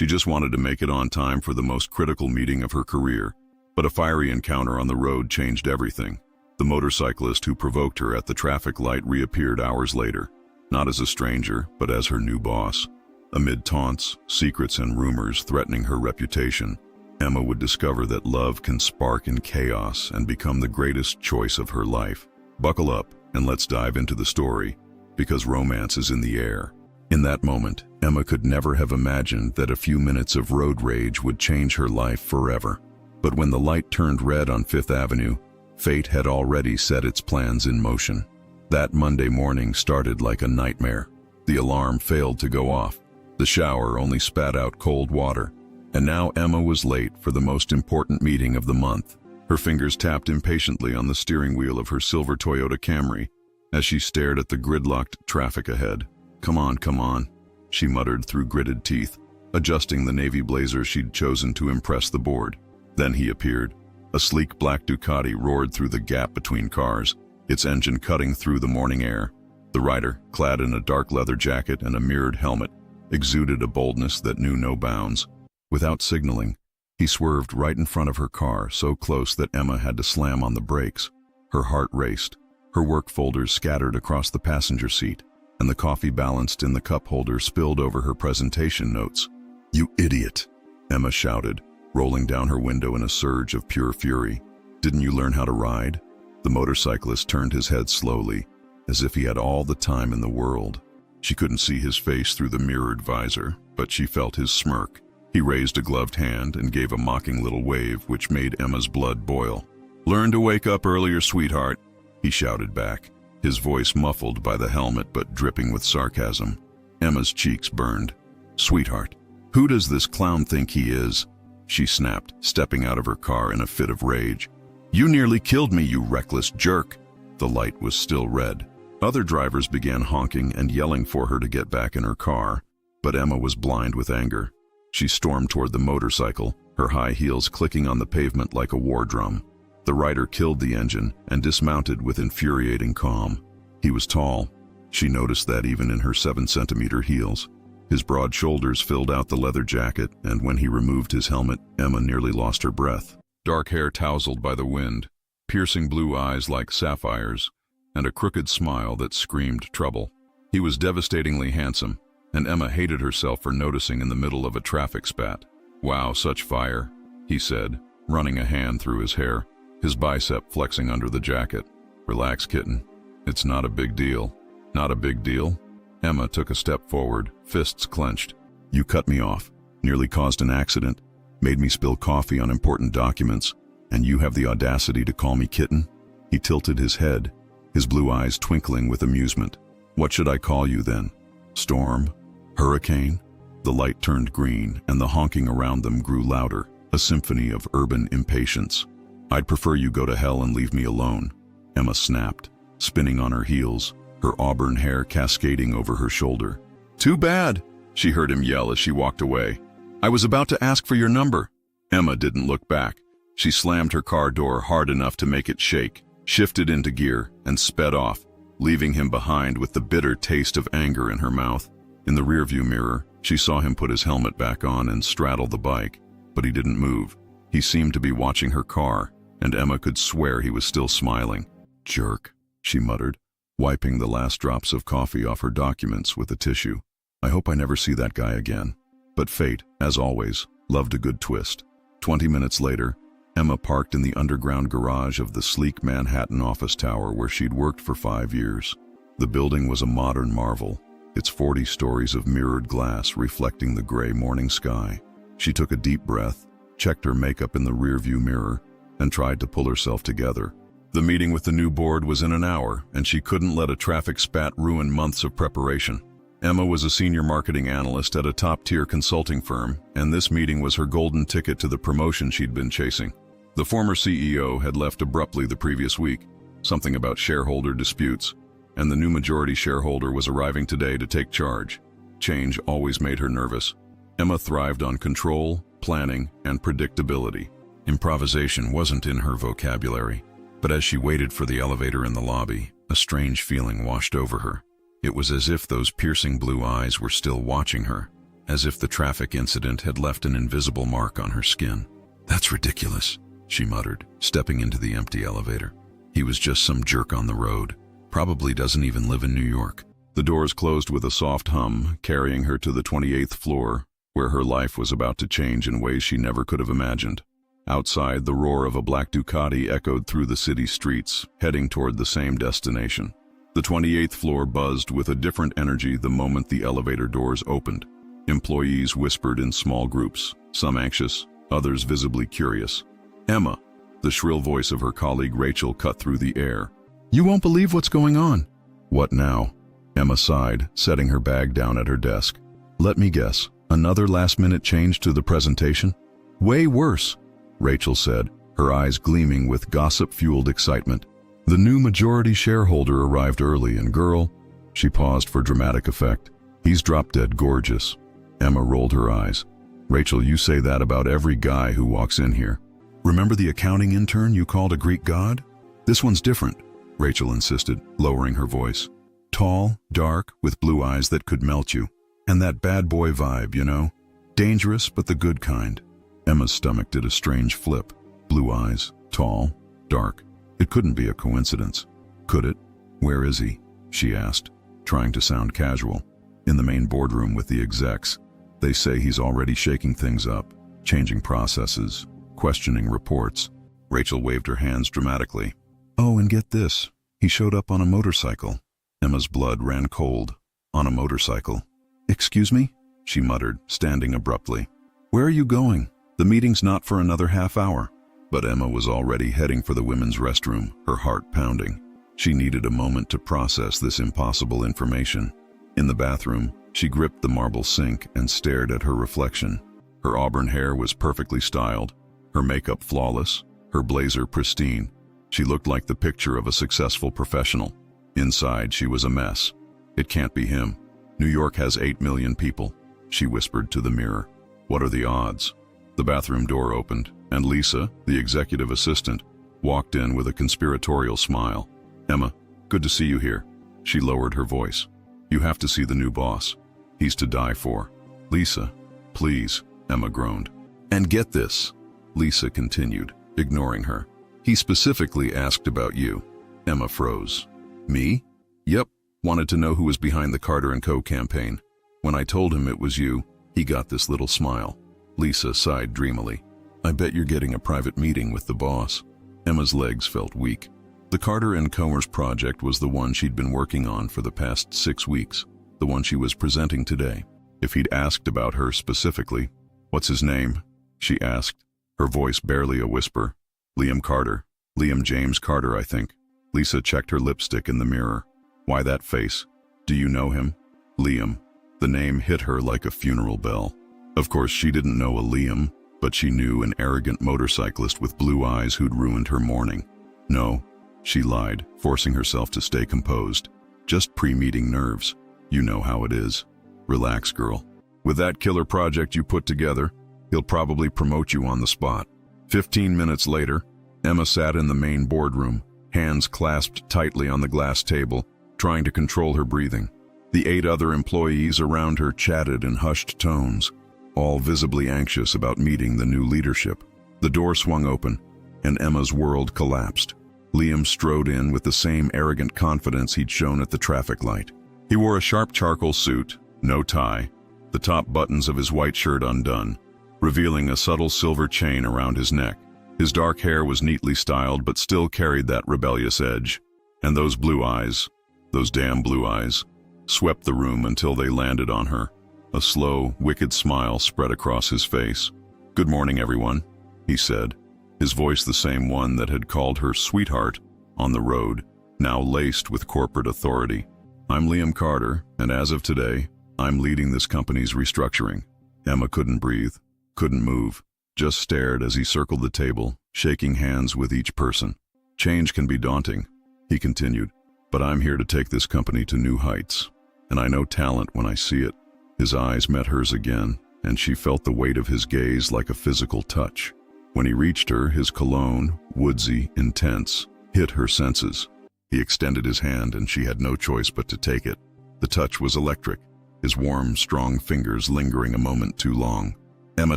She just wanted to make it on time for the most critical meeting of her career, but a fiery encounter on the road changed everything. The motorcyclist who provoked her at the traffic light reappeared hours later, not as a stranger, but as her new boss. Amid taunts, secrets, and rumors threatening her reputation, Emma would discover that love can spark in chaos and become the greatest choice of her life. Buckle up and let's dive into the story, because romance is in the air. In that moment, Emma could never have imagined that a few minutes of road rage would change her life forever. But when the light turned red on Fifth Avenue, fate had already set its plans in motion. That Monday morning started like a nightmare. The alarm failed to go off. The shower only spat out cold water. And now Emma was late for the most important meeting of the month. Her fingers tapped impatiently on the steering wheel of her silver Toyota Camry as she stared at the gridlocked traffic ahead. Come on, she muttered through gritted teeth, adjusting the navy blazer she'd chosen to impress the board. Then he appeared. A sleek black Ducati roared through the gap between cars, its engine cutting through the morning air. The rider, clad in a dark leather jacket and a mirrored helmet, exuded a boldness that knew no bounds. Without signaling, he swerved right in front of her car, so close that Emma had to slam on the brakes. Her heart raced. Her work folders scattered across the passenger seat, and the coffee balanced in the cup holder spilled over her presentation notes. "You idiot," Emma shouted, rolling down her window in a surge of pure fury. "Didn't you learn how to ride?" The motorcyclist turned his head slowly, as if he had all the time in the world. She couldn't see his face through the mirrored visor, but she felt his smirk. He raised a gloved hand and gave a mocking little wave which made Emma's blood boil. "Learn to wake up earlier, sweetheart," he shouted back, his voice muffled by the helmet but dripping with sarcasm. Emma's cheeks burned. "Sweetheart? Who does this clown think he is?" she snapped, stepping out of her car in a fit of rage. "You nearly killed me, you reckless jerk." The light was still red. Other drivers began honking and yelling for her to get back in her car, but Emma was blind with anger. She stormed toward the motorcycle, her high heels clicking on the pavement like a war drum. The rider killed the engine and dismounted with infuriating calm. He was tall. She noticed that even in her 7-centimeter heels. His broad shoulders filled out the leather jacket, and when he removed his helmet, Emma nearly lost her breath. Dark hair tousled by the wind, piercing blue eyes like sapphires, and a crooked smile that screamed trouble. He was devastatingly handsome, and Emma hated herself for noticing in the middle of a traffic spat. "Wow, such fire," he said, running a hand through his hair, his bicep flexing under the jacket. "Relax, kitten. It's not a big deal." "Not a big deal?" Emma took a step forward, fists clenched. "You cut me off, nearly caused an accident, made me spill coffee on important documents, and you have the audacity to call me kitten?" He tilted his head, his blue eyes twinkling with amusement. "What should I call you then? Storm? Hurricane?" The light turned green, and the honking around them grew louder, a symphony of urban impatience. "I'd prefer you go to hell and leave me alone," Emma snapped, spinning on her heels, her auburn hair cascading over her shoulder. "Too bad," she heard him yell as she walked away. "I was about to ask for your number." Emma didn't look back. She slammed her car door hard enough to make it shake, shifted into gear, and sped off, leaving him behind with the bitter taste of anger in her mouth. In the rearview mirror, she saw him put his helmet back on and straddle the bike, but he didn't move. He seemed to be watching her car, and Emma could swear he was still smiling. "Jerk," she muttered, wiping the last drops of coffee off her documents with a tissue. "I hope I never see that guy again." But fate, as always, loved a good twist. 20 minutes later, Emma parked in the underground garage of the sleek Manhattan office tower where she'd worked for 5 years. The building was a modern marvel, its 40 stories of mirrored glass reflecting the gray morning sky. She took a deep breath, checked her makeup in the rearview mirror, and tried to pull herself together. The meeting with the new board was in an hour, and she couldn't let a traffic spat ruin months of preparation. Emma was a senior marketing analyst at a top-tier consulting firm, and this meeting was her golden ticket to the promotion she'd been chasing. The former CEO had left abruptly the previous week, something about shareholder disputes, and the new majority shareholder was arriving today to take charge. Change always made her nervous. Emma thrived on control, planning, and predictability. Improvisation wasn't in her vocabulary, but as she waited for the elevator in the lobby, a strange feeling washed over her. It was as if those piercing blue eyes were still watching her, as if the traffic incident had left an invisible mark on her skin. "That's ridiculous," she muttered, stepping into the empty elevator. "He was just some jerk on the road. Probably doesn't even live in New York." The doors closed with a soft hum, carrying her to the 28th floor, where her life was about to change in ways she never could have imagined. Outside, the roar of a black Ducati echoed through the city streets, heading toward the same destination. The 28th floor buzzed with a different energy the moment the elevator doors opened. Employees whispered in small groups, some anxious, others visibly curious. "Emma," the shrill voice of her colleague Rachel cut through the air. "You won't believe what's going on." "What now?" Emma sighed, setting her bag down at her desk. "Let me guess, another last-minute change to the presentation?" "Way worse," Rachel said, her eyes gleaming with gossip-fueled excitement. "The new majority shareholder arrived early, and girl," she paused for dramatic effect, "he's drop-dead gorgeous." Emma rolled her eyes. "Rachel, you say that about every guy who walks in here. Remember the accounting intern you called a Greek god? This one's different," Rachel insisted, lowering her voice. "Tall, dark, with blue eyes that could melt you. And that bad boy vibe, you know? Dangerous, but the good kind." Emma's stomach did a strange flip. Blue eyes, tall, dark. It couldn't be a coincidence. Could it? "Where is he?" she asked, trying to sound casual. "In the main boardroom with the execs. They say he's already shaking things up, changing processes, questioning reports." Rachel waved her hands dramatically. "Oh, and get this. He showed up on a motorcycle." Emma's blood ran cold. "On a motorcycle?" "Excuse me?" she muttered, standing abruptly. "Where are you going? The meeting's not for another half hour." But Emma was already heading for the women's restroom, her heart pounding. She needed a moment to process this impossible information. In the bathroom, she gripped the marble sink and stared at her reflection. Her auburn hair was perfectly styled, her makeup flawless, her blazer pristine. She looked like the picture of a successful professional. Inside, she was a mess. "It can't be him. New York has 8 million people," she whispered to the mirror. "What are the odds?" The bathroom door opened, and Lisa, the executive assistant, walked in with a conspiratorial smile. "Emma, good to see you here." She lowered her voice. "You have to see the new boss. He's to die for." "Lisa, please," Emma groaned. "And get this," Lisa continued, ignoring her. "He specifically asked about you." Emma froze. "Me?" "Yep. Wanted to know who was behind the Carter & Co. campaign. When I told him it was you, he got this little smile." Lisa sighed dreamily. "I bet you're getting a private meeting with the boss." Emma's legs felt weak. The Carter & Comer's project was the one she'd been working on for the past 6 weeks, the one she was presenting today. If he'd asked about her specifically, "What's his name?" she asked, her voice barely a whisper. "Liam Carter. Liam James Carter, I think." Lisa checked her lipstick in the mirror. "Why that face? Do you know him?" "Liam." The name hit her like a funeral bell. Of course, she didn't know a Liam, but she knew an arrogant motorcyclist with blue eyes who'd ruined her morning. "No," she lied, forcing herself to stay composed. "Just pre-meeting nerves. You know how it is. Relax, girl. With that killer project you put together, he'll probably promote you on the spot." 15 minutes later, Emma sat in the main boardroom, hands clasped tightly on the glass table, trying to control her breathing. The 8 other employees around her chatted in hushed tones, all visibly anxious about meeting the new leadership. The door swung open, and Emma's world collapsed. Liam strode in with the same arrogant confidence he'd shown at the traffic light. He wore a sharp charcoal suit, no tie, the top buttons of his white shirt undone, revealing a subtle silver chain around his neck. His dark hair was neatly styled but still carried that rebellious edge. And those blue eyes, those damn blue eyes, swept the room until they landed on her. A slow, wicked smile spread across his face. "Good morning, everyone," he said, his voice the same one that had called her sweetheart on the road, now laced with corporate authority. "I'm Liam Carter, and as of today, I'm leading this company's restructuring." Emma couldn't breathe, couldn't move, just stared as he circled the table, shaking hands with each person. "Change can be daunting," he continued, "but I'm here to take this company to new heights, and I know talent when I see it." His eyes met hers again, and she felt the weight of his gaze like a physical touch. When he reached her, his cologne, woodsy, intense, hit her senses. He extended his hand, and she had no choice but to take it. The touch was electric. his warm, strong fingers lingering a moment too long. "Emma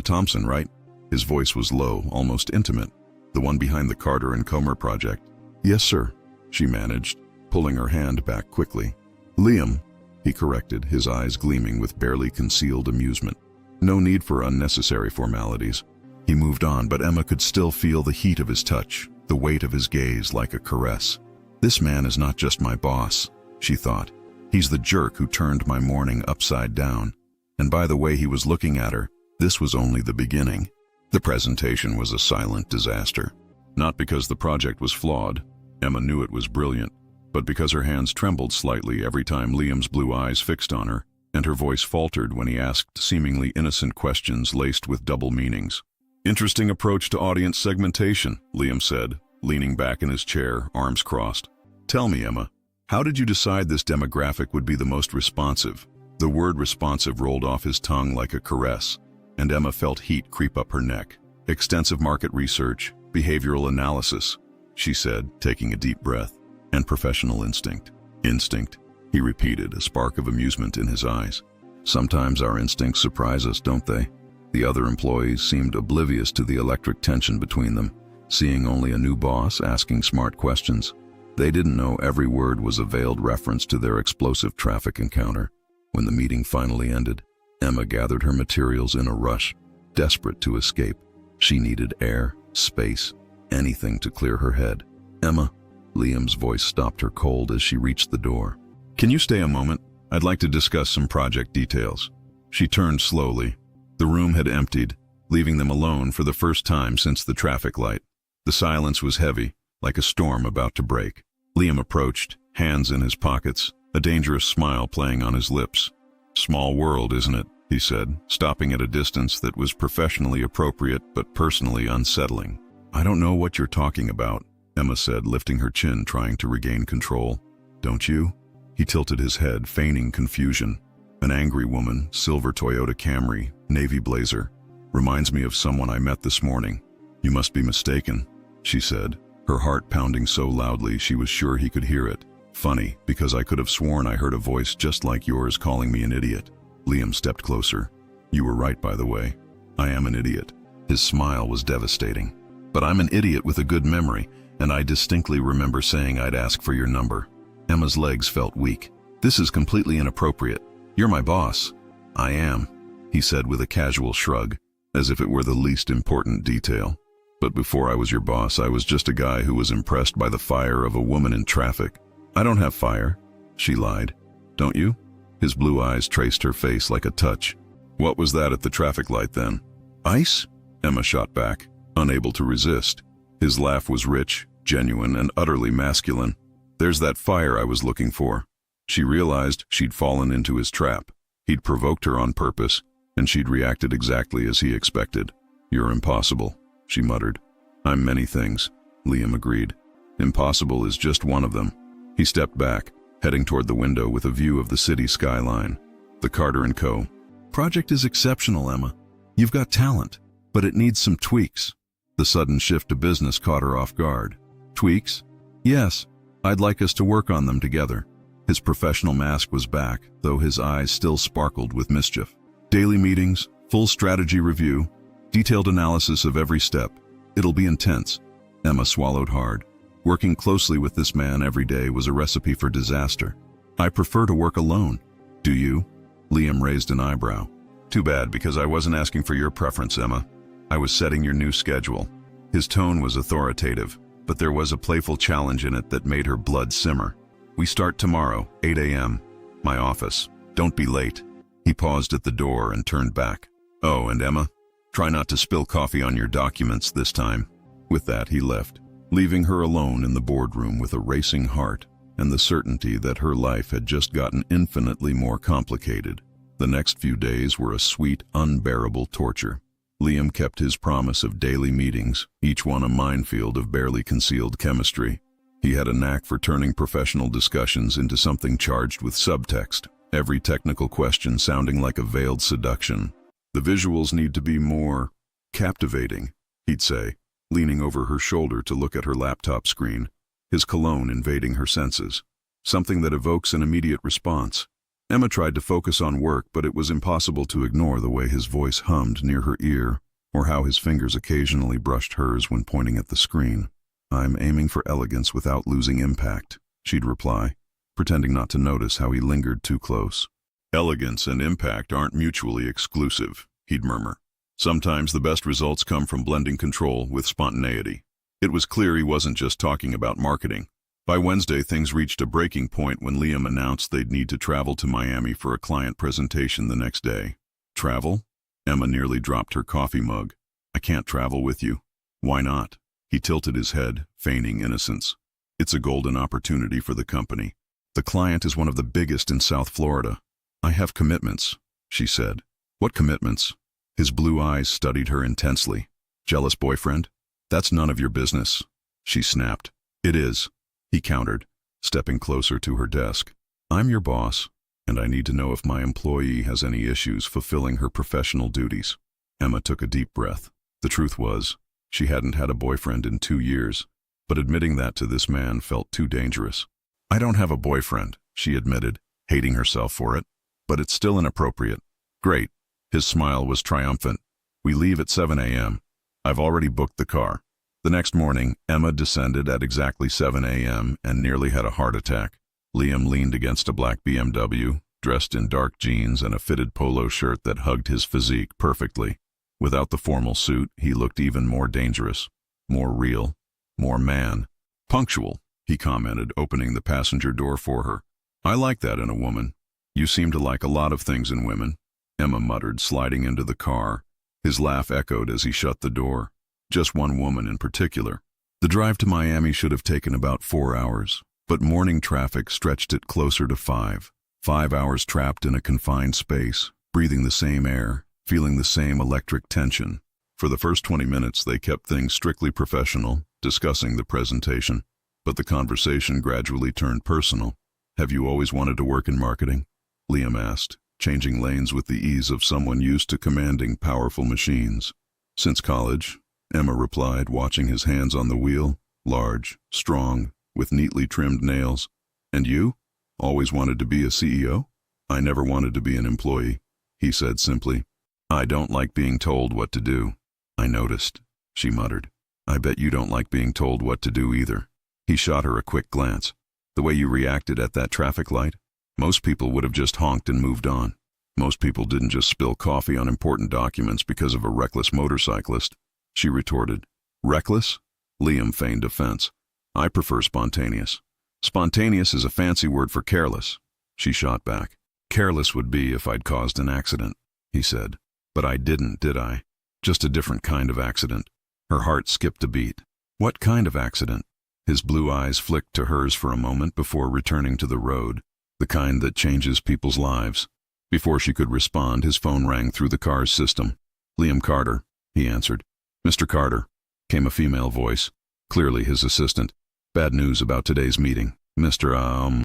Thompson, right?" His voice was low, almost intimate. "The one behind the Carter and Comer project?" "Yes, sir," she managed, pulling her hand back quickly. "Liam," he corrected, his eyes gleaming with barely concealed amusement. No need for unnecessary formalities. He moved on, but Emma could still feel the heat of his touch, the weight of his gaze like a caress. "This man is not just my boss," she thought. "He's the jerk who turned my morning upside down." And by the way he was looking at her, this was only the beginning. The presentation was a silent disaster. Not because the project was flawed, Emma knew it was brilliant, but because her hands trembled slightly every time Liam's blue eyes fixed on her, and her voice faltered when he asked seemingly innocent questions laced with double meanings. "Interesting approach to audience segmentation," Liam said, leaning back in his chair, arms crossed. "Tell me, Emma, how did you decide this demographic would be the most responsive?" The word responsive rolled off his tongue like a caress, and Emma felt heat creep up her neck. "Extensive market research, behavioral analysis," she said, taking a deep breath, "and professional instinct." "Instinct," he repeated, a spark of amusement in his eyes. "Sometimes our instincts surprise us, don't they?" The other employees seemed oblivious to the electric tension between them, seeing only a new boss asking smart questions. They didn't know every word was a veiled reference to their explosive traffic encounter. When the meeting finally ended, Emma gathered her materials in a rush, desperate to escape. She needed air, space, anything to clear her head. "Emma," Liam's voice stopped her cold as she reached the door. "Can you stay a moment? I'd like to discuss some project details." She turned slowly. The room had emptied, leaving them alone for the first time since the traffic light. The silence was heavy, like a storm about to break. Liam approached, hands in his pockets, a dangerous smile playing on his lips. "Small world, isn't it?" he said, stopping at a distance that was professionally appropriate but personally unsettling. "I don't know what you're talking about," Emma said, lifting her chin, trying to regain control. "Don't you?" He tilted his head, feigning confusion. "An angry woman, silver Toyota Camry, navy blazer. Reminds me of someone I met this morning." "You must be mistaken," she said, her heart pounding so loudly she was sure he could hear it. "Funny, because I could have sworn I heard a voice just like yours calling me an idiot." Liam stepped closer. "You were right, by the way. I am an idiot." His smile was devastating. "But I'm an idiot with a good memory, and I distinctly remember saying I'd ask for your number." Emma's legs felt weak. "This is completely inappropriate. You're my boss." "I am," he said with a casual shrug, as if it were the least important detail. "But before I was your boss, I was just a guy who was impressed by the fire of a woman in traffic." "I don't have fire," she lied. "Don't you?" His blue eyes traced her face like a touch. "What was that at the traffic light then?" "Ice?" Emma shot back, unable to resist. His laugh was rich, genuine, and utterly masculine. "There's that fire I was looking for." She realized she'd fallen into his trap. He'd provoked her on purpose, and she'd reacted exactly as he expected. "You're impossible," she muttered. "I'm many things," Liam agreed. "Impossible is just one of them." He stepped back, heading toward the window with a view of the city skyline. The Carter and Co. project is exceptional, Emma. You've got talent, but it needs some tweaks. The sudden shift to business caught her off guard. "Tweaks?" "Yes, I'd like us to work on them together." His professional mask was back, though his eyes still sparkled with mischief. "Daily meetings, full strategy review, detailed analysis of every step. It'll be intense." Emma swallowed hard. Working closely with this man every day was a recipe for disaster. "I prefer to work alone." "Do you?" Liam raised an eyebrow. "Too bad, because I wasn't asking for your preference, Emma. I was setting your new schedule." His tone was authoritative, but there was a playful challenge in it that made her blood simmer. "We start tomorrow, 8 a.m. My office. Don't be late." He paused at the door and turned back. "Oh, and Emma, try not to spill coffee on your documents this time." With that, he left, leaving her alone in the boardroom with a racing heart and the certainty that her life had just gotten infinitely more complicated. The next few days were a sweet, unbearable torture. Liam kept his promise of daily meetings, each one a minefield of barely concealed chemistry. He had a knack for turning professional discussions into something charged with subtext, every technical question sounding like a veiled seduction. "The visuals need to be more captivating," he'd say, leaning over her shoulder to look at her laptop screen, his cologne invading her senses. "Something that evokes an immediate response." Emma tried to focus on work, but it was impossible to ignore the way his voice hummed near her ear, or how his fingers occasionally brushed hers when pointing at the screen. "I'm aiming for elegance without losing impact," she'd reply, pretending not to notice how he lingered too close. "Elegance and impact aren't mutually exclusive," he'd murmur. "Sometimes the best results come from blending control with spontaneity." It was clear he wasn't just talking about marketing. By Wednesday, things reached a breaking point when Liam announced they'd need to travel to Miami for a client presentation the next day. "Travel?" Emma nearly dropped her coffee mug. "I can't travel with you." "Why not?" He tilted his head, feigning innocence. "It's a golden opportunity for the company. The client is one of the biggest in South Florida." "I have commitments," she said. "What commitments?" His blue eyes studied her intensely. "Jealous boyfriend? That's none of your business," she snapped. "It is," he countered, stepping closer to her desk. "I'm your boss, and I need to know if my employee has any issues fulfilling her professional duties." Emma took a deep breath. The truth was, she hadn't had a boyfriend in 2 years, but admitting that to this man felt too dangerous. "I don't have a boyfriend," she admitted, hating herself for it, "but it's still inappropriate." "Great." His smile was triumphant. "We leave at 7 a.m. I've already booked the car." The next morning, Emma descended at exactly 7 a.m. and nearly had a heart attack. Liam leaned against a black BMW, dressed in dark jeans and a fitted polo shirt that hugged his physique perfectly. Without the formal suit, he looked even more dangerous, more real, more man. "Punctual," he commented, opening the passenger door for her. "I like that in a woman." "You seem to like a lot of things in women," Emma muttered, sliding into the car. His laugh echoed as he shut the door. "Just one woman in particular." The drive to Miami should have taken about 4 hours, but morning traffic stretched it closer to 5. 5 hours trapped in a confined space, breathing the same air, feeling the same electric tension. For the first 20 minutes, they kept things strictly professional, discussing the presentation. But the conversation gradually turned personal. "Have you always wanted to work in marketing?" Liam asked, changing lanes with the ease of someone used to commanding powerful machines. "Since college," Emma replied, watching his hands on the wheel, large, strong, with neatly trimmed nails. "And you? Always wanted to be a CEO?" "I never wanted to be an employee," he said simply. "I don't like being told what to do." "I noticed," she muttered. "I bet you don't like being told what to do either." He shot her a quick glance. "The way you reacted at that traffic light? Most people would have just honked and moved on. Most people didn't just spill coffee on important documents because of a reckless motorcyclist," she retorted. "Reckless?" Liam feigned offense. "I prefer spontaneous." "Spontaneous is a fancy word for careless," she shot back. "Careless would be if I'd caused an accident," he said. "But I didn't, did I? Just a different kind of accident." Her heart skipped a beat. "What kind of accident?" His blue eyes flicked to hers for a moment before returning to the road, the kind that changes people's lives. Before she could respond, his phone rang through the car's system. "Liam Carter," he answered. "Mr. Carter," came a female voice, clearly his assistant. "Bad news about today's meeting. Mr.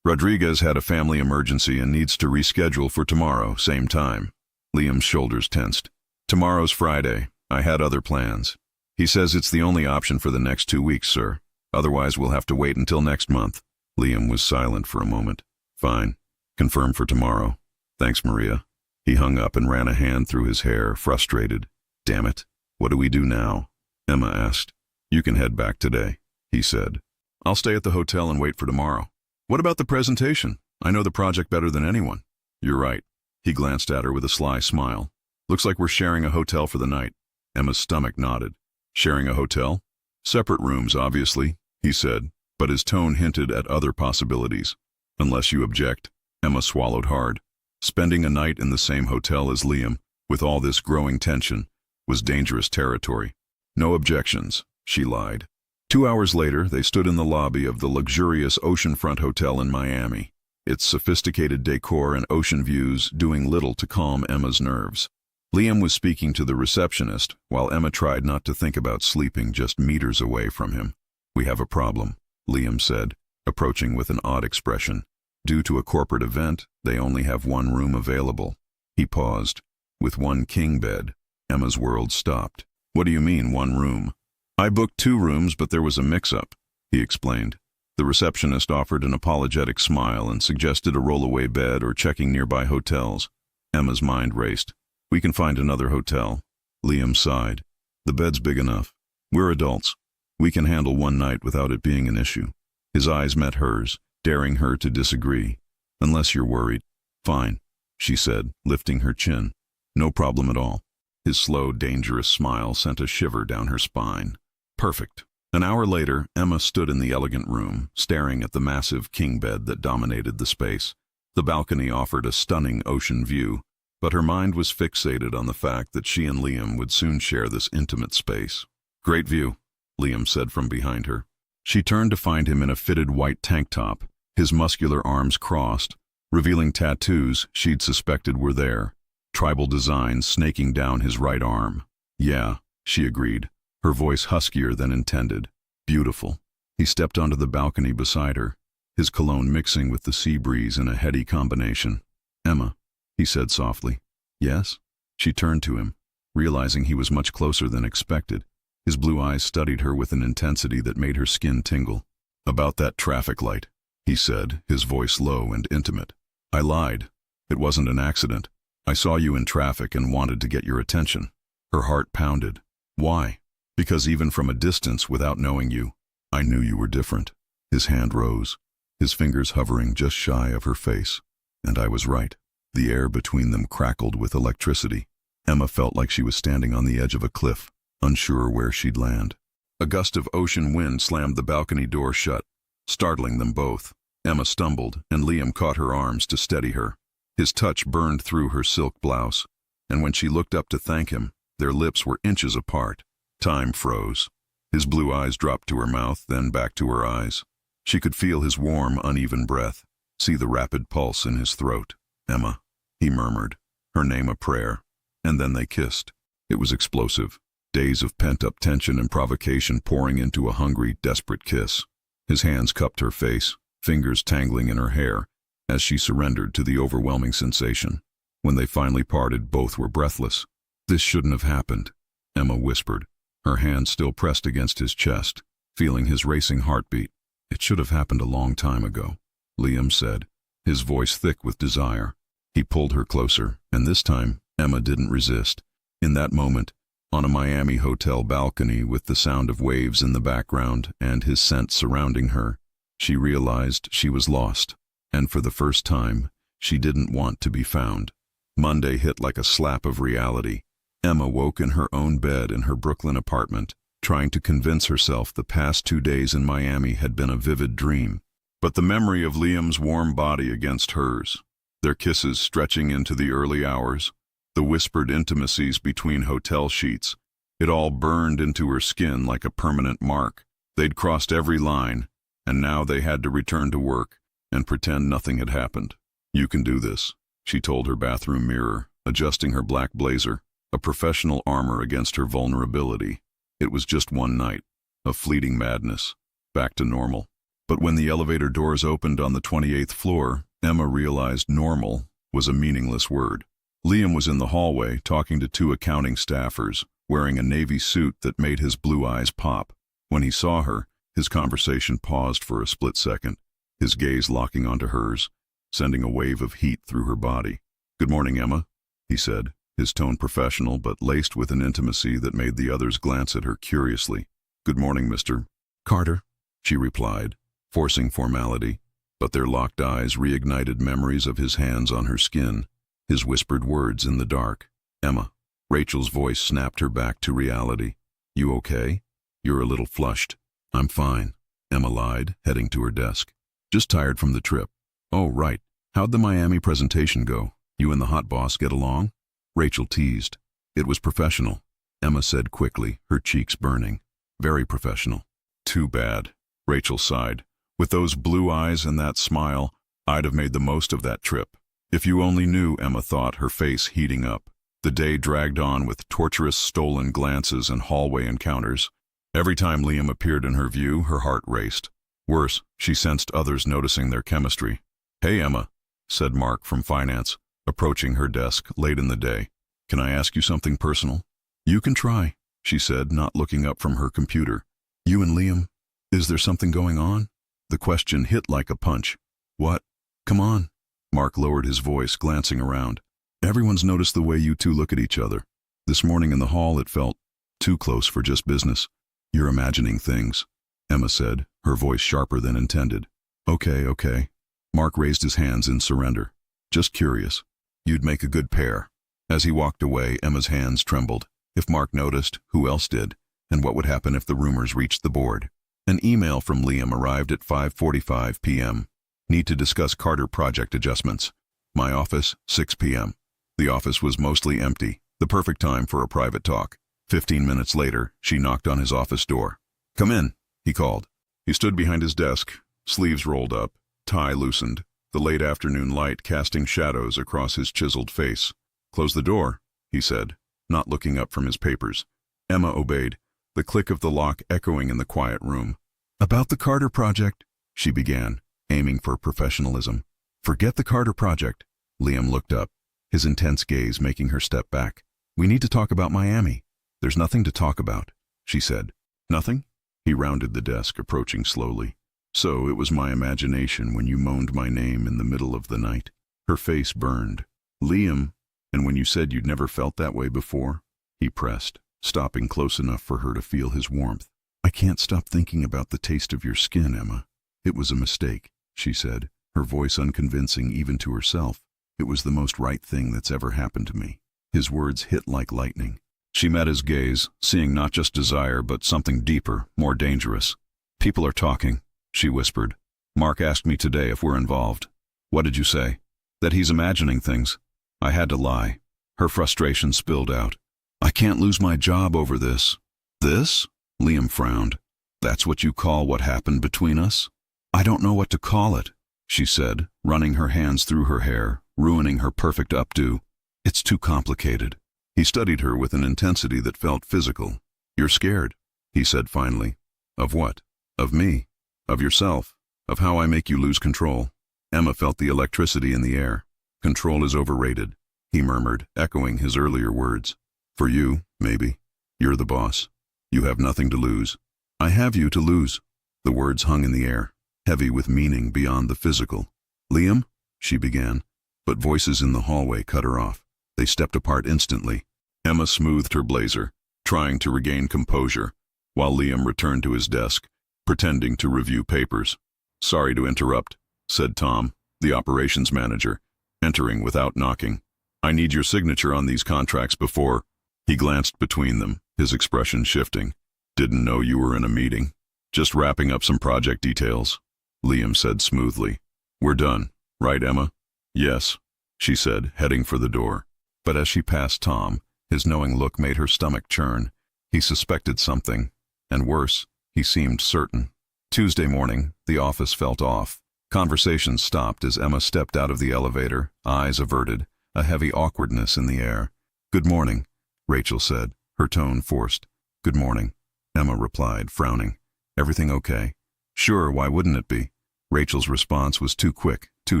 Rodriguez had a family emergency and needs to reschedule for tomorrow, same time." Liam's shoulders tensed. "Tomorrow's Friday. I had other plans." "He says it's the only option for the next 2 weeks, sir. Otherwise, we'll have to wait until next month." Liam was silent for a moment. "Fine. Confirm for tomorrow. Thanks, Maria." He hung up and ran a hand through his hair, frustrated. "Damn it. What do we do now?" Emma asked. "You can head back today," he said. "I'll stay at the hotel and wait for tomorrow." "What about the presentation? I know the project better than anyone." "You're right." He glanced at her with a sly smile. "Looks like we're sharing a hotel for the night." Emma's stomach nodded. "Sharing a hotel?" "Separate rooms, obviously," he said, but his tone hinted at other possibilities. "Unless you object." Emma swallowed hard. Spending a night in the same hotel as Liam, with all this growing tension, was dangerous territory. "No objections," she lied. 2 hours later, they stood in the lobby of the luxurious oceanfront hotel in Miami, its sophisticated decor and ocean views doing little to calm Emma's nerves. Liam was speaking to the receptionist, while Emma tried not to think about sleeping just meters away from him. "We have a problem," Liam said, approaching with an odd expression. "Due to a corporate event, they only have one room available." He paused. "With one king bed." Emma's world stopped. "What do you mean, one room?" "I booked 2 rooms, but there was a mix-up," he explained. The receptionist offered an apologetic smile and suggested a rollaway bed or checking nearby hotels. Emma's mind raced. We can find another hotel. Liam sighed. The bed's big enough. We're adults. We can handle one night without it being an issue. His eyes met hers, daring her to disagree. Unless you're worried. Fine, she said, lifting her chin. No problem at all. His slow, dangerous smile sent a shiver down her spine. Perfect. An hour later, Emma stood in the elegant room, staring at the massive king bed that dominated the space. The balcony offered a stunning ocean view, but her mind was fixated on the fact that she and Liam would soon share this intimate space. Great view, Liam said from behind her. She turned to find him in a fitted white tank top, his muscular arms crossed, revealing tattoos she'd suspected were there, tribal designs snaking down his right arm. Yeah, she agreed, her voice huskier than intended. Beautiful. He stepped onto the balcony beside her, his cologne mixing with the sea breeze in a heady combination. Emma, he said softly. Yes? She turned to him, realizing he was much closer than expected. His blue eyes studied her with an intensity that made her skin tingle. About that traffic light, he said, his voice low and intimate. I lied. It wasn't an accident. I saw you in traffic and wanted to get your attention. Her heart pounded. Why? Because even from a distance, without knowing you, I knew you were different. His hand rose, his fingers hovering just shy of her face. And I was right. The air between them crackled with electricity. Emma felt like she was standing on the edge of a cliff, unsure where she'd land. A gust of ocean wind slammed the balcony door shut, startling them both. Emma stumbled, and Liam caught her arms to steady her. His touch burned through her silk blouse, and when she looked up to thank him, their lips were inches apart. Time froze. His blue eyes dropped to her mouth, then back to her eyes. She could feel his warm, uneven breath, see the rapid pulse in his throat. Emma, he murmured, her name a prayer, and then they kissed. It was explosive, days of pent-up tension and provocation pouring into a hungry, desperate kiss. His hands cupped her face, fingers tangling in her hair, as she surrendered to the overwhelming sensation. When they finally parted, both were breathless. This shouldn't have happened, Emma whispered, her hand still pressed against his chest, feeling his racing heartbeat. It should have happened a long time ago, Liam said, his voice thick with desire. He pulled her closer, and this time, Emma didn't resist. In that moment, on a Miami hotel balcony with the sound of waves in the background and his scent surrounding her, she realized she was lost, and for the first time, she didn't want to be found. Monday hit like a slap of reality. Emma woke in her own bed in her Brooklyn apartment, trying to convince herself the past 2 days in Miami had been a vivid dream. But the memory of Liam's warm body against hers, their kisses stretching into the early hours, the whispered intimacies between hotel sheets, it all burned into her skin like a permanent mark. They'd crossed every line, and now they had to return to work and pretend nothing had happened. You can do this, she told her bathroom mirror, adjusting her black blazer, a professional armor against her vulnerability. It was just one night, a fleeting madness, back to normal. But when the elevator doors opened on the 28th floor, Emma realized normal was a meaningless word. Liam was in the hallway talking to 2 accounting staffers, wearing a navy suit that made his blue eyes pop. When he saw her, his conversation paused for a split second, his gaze locking onto hers, sending a wave of heat through her body. Good morning, Emma, he said, his tone professional but laced with an intimacy that made the others glance at her curiously. Good morning, Mr. Carter, she replied, forcing formality, but their locked eyes reignited memories of his hands on her skin, his whispered words in the dark. Emma. Rachel's voice snapped her back to reality. You okay? You're a little flushed. I'm fine, Emma lied, heading to her desk. Just tired from the trip. Oh, right. How'd the Miami presentation go? You and the hot boss get along? Rachel teased. It was professional, Emma said quickly, her cheeks burning. Very professional. Too bad, Rachel sighed. With those blue eyes and that smile, I'd have made the most of that trip. If you only knew, Emma thought, her face heating up. The day dragged on with torturous stolen glances and hallway encounters. Every time Liam appeared in her view, her heart raced. Worse, she sensed others noticing their chemistry. Hey, Emma, said Mark from finance, approaching her desk late in the day. Can I ask you something personal? You can try, she said, not looking up from her computer. You and Liam, is there something going on? The question hit like a punch. What? Come on. Mark lowered his voice, glancing around. Everyone's noticed the way you two look at each other. This morning in the hall it felt too close for just business. You're imagining things, Emma said, her voice sharper than intended. Okay. Mark raised his hands in surrender. Just curious. You'd make a good pair. As he walked away, Emma's hands trembled. If Mark noticed, who else did? And what would happen if the rumors reached the board? An email from Liam arrived at 5:45 p.m. Need to discuss Carter project adjustments. My office, 6 p.m. The office was mostly empty, the perfect time for a private talk. 15 minutes later, she knocked on his office door. Come in, he called. He stood behind his desk, sleeves rolled up, tie loosened, the late afternoon light casting shadows across his chiseled face. Close the door, he said, not looking up from his papers. Emma obeyed, the click of the lock echoing in the quiet room. About the Carter project, she began, aiming for professionalism. Forget the Carter project. Liam looked up, his intense gaze making her step back. We need to talk about Miami. There's nothing to talk about, she said. Nothing? He rounded the desk, approaching slowly. So it was my imagination when you moaned my name in the middle of the night. Her face burned. Liam, and when you said you'd never felt that way before? He pressed, stopping close enough for her to feel his warmth. I can't stop thinking about the taste of your skin, Emma. It was a mistake, she said, her voice unconvincing even to herself. It was the most right thing that's ever happened to me. His words hit like lightning. She met his gaze, seeing not just desire but something deeper, more dangerous. People are talking, she whispered. Mark asked me today if we're involved. What did you say? That he's imagining things. I had to lie. Her frustration spilled out. I can't lose my job over this. This? Liam frowned. That's what you call what happened between us? I don't know what to call it, she said, running her hands through her hair, ruining her perfect updo. It's too complicated. He studied her with an intensity that felt physical. You're scared, he said finally. Of what? Of me. Of yourself. Of how I make you lose control. Emma felt the electricity in the air. Control is overrated, he murmured, echoing his earlier words. For you, maybe. You're the boss. You have nothing to lose. I have you to lose. The words hung in the air, heavy with meaning beyond the physical. Liam? She began, but voices in the hallway cut her off. They stepped apart instantly. Emma smoothed her blazer, trying to regain composure, while Liam returned to his desk, pretending to review papers. Sorry to interrupt, said Tom, the operations manager, entering without knocking. I need your signature on these contracts before. He glanced between them, his expression shifting. Didn't know you were in a meeting. Just wrapping up some project details, Liam said smoothly. We're done, right, Emma? Yes, she said, heading for the door. But as she passed Tom, his knowing look made her stomach churn. He suspected something, and worse, he seemed certain. Tuesday morning, the office felt off. Conversations stopped as Emma stepped out of the elevator, eyes averted, a heavy awkwardness in the air. Good morning, Rachel said, her tone forced. Good morning, Emma replied, frowning. Everything okay? Sure, why wouldn't it be? Rachel's response was too quick, too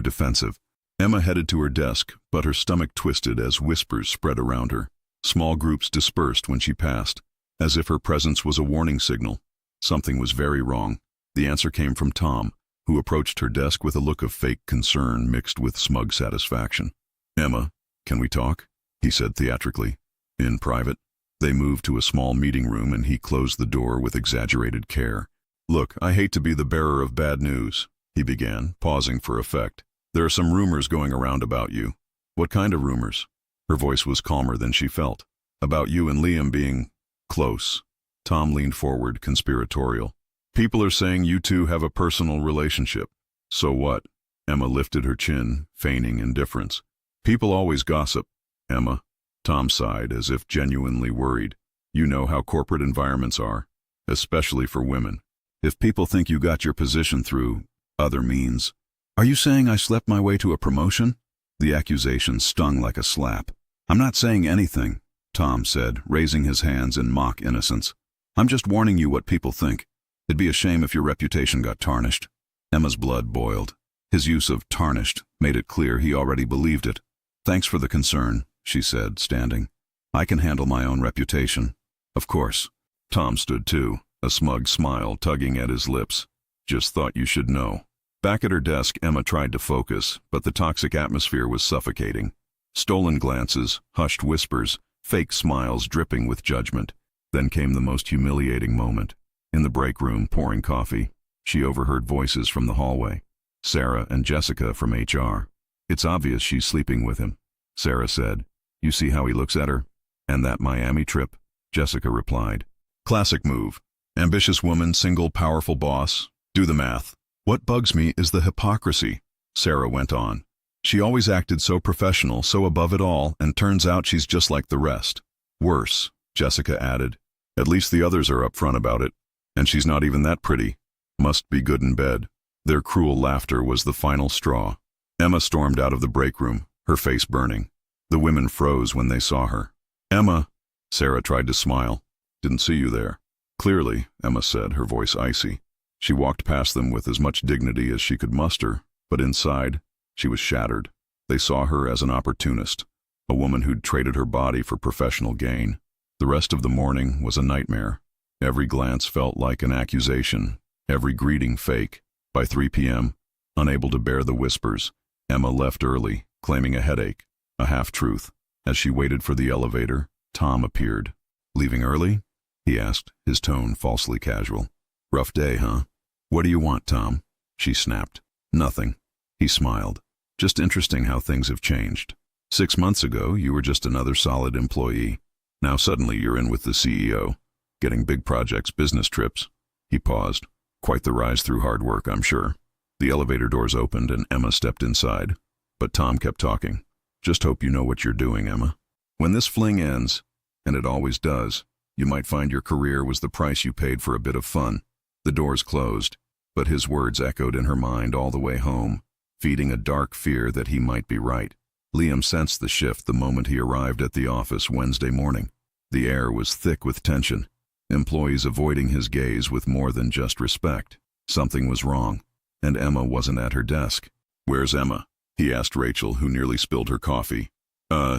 defensive. Emma headed to her desk, but her stomach twisted as whispers spread around her. Small groups dispersed when she passed, as if her presence was a warning signal. Something was very wrong. The answer came from Tom, who approached her desk with a look of fake concern mixed with smug satisfaction. Emma, can we talk? He said theatrically. In private. They moved to a small meeting room and he closed the door with exaggerated care. Look, I hate to be the bearer of bad news, he began, pausing for effect. There are some rumors going around about you. What kind of rumors? Her voice was calmer than she felt. About you and Liam being close. Tom leaned forward, conspiratorial. People are saying you two have a personal relationship. So what? Emma lifted her chin, feigning indifference. People always gossip, Emma. Tom sighed, as if genuinely worried. You know how corporate environments are, especially for women. If people think you got your position through other means. Are you saying I slept my way to a promotion? The accusation stung like a slap. I'm not saying anything, Tom said, raising his hands in mock innocence. I'm just warning you what people think. It'd be a shame if your reputation got tarnished. Emma's blood boiled. His use of tarnished made it clear he already believed it. Thanks for the concern, she said, standing. I can handle my own reputation. Of course. Tom stood too, a smug smile tugging at his lips. Just thought you should know. Back at her desk, Emma tried to focus, but the toxic atmosphere was suffocating. Stolen glances, hushed whispers, fake smiles dripping with judgment. Then came the most humiliating moment. In the break room, pouring coffee, she overheard voices from the hallway. Sarah and Jessica from HR. "It's obvious she's sleeping with him," Sarah said. "You see how he looks at her? And that Miami trip?" Jessica replied. "Classic move. Ambitious woman, single, powerful boss. Do the math. What bugs me is the hypocrisy," Sarah went on. "She always acted so professional, so above it all, and turns out she's just like the rest. Worse," Jessica added. "At least the others are upfront about it. And she's not even that pretty. Must be good in bed." Their cruel laughter was the final straw. Emma stormed out of the break room, her face burning. The women froze when they saw her. "Emma," Sarah tried to smile. "Didn't see you there." "Clearly," Emma said, her voice icy. She walked past them with as much dignity as she could muster, but inside, she was shattered. They saw her as an opportunist, a woman who'd traded her body for professional gain. The rest of the morning was a nightmare. Every glance felt like an accusation, every greeting fake. By 3 p.m., unable to bear the whispers, Emma left early, claiming a headache, a half-truth. As she waited for the elevator, Tom appeared. "Leaving early?" he asked, his tone falsely casual. "Rough day, huh?" "What do you want, Tom?" she snapped. "Nothing." He smiled. "Just interesting how things have changed. 6 months ago, you were just another solid employee. Now suddenly you're in with the CEO, getting big projects, business trips." He paused. "Quite the rise through hard work, I'm sure." The elevator doors opened and Emma stepped inside. But Tom kept talking. "Just hope you know what you're doing, Emma. When this fling ends, and it always does, you might find your career was the price you paid for a bit of fun." The doors closed, but his words echoed in her mind all the way home, feeding a dark fear that he might be right. Liam sensed the shift the moment he arrived at the office Wednesday morning. The air was thick with tension, employees avoiding his gaze with more than just respect. Something was wrong, and Emma wasn't at her desk. "Where's Emma?" he asked Rachel, who nearly spilled her coffee.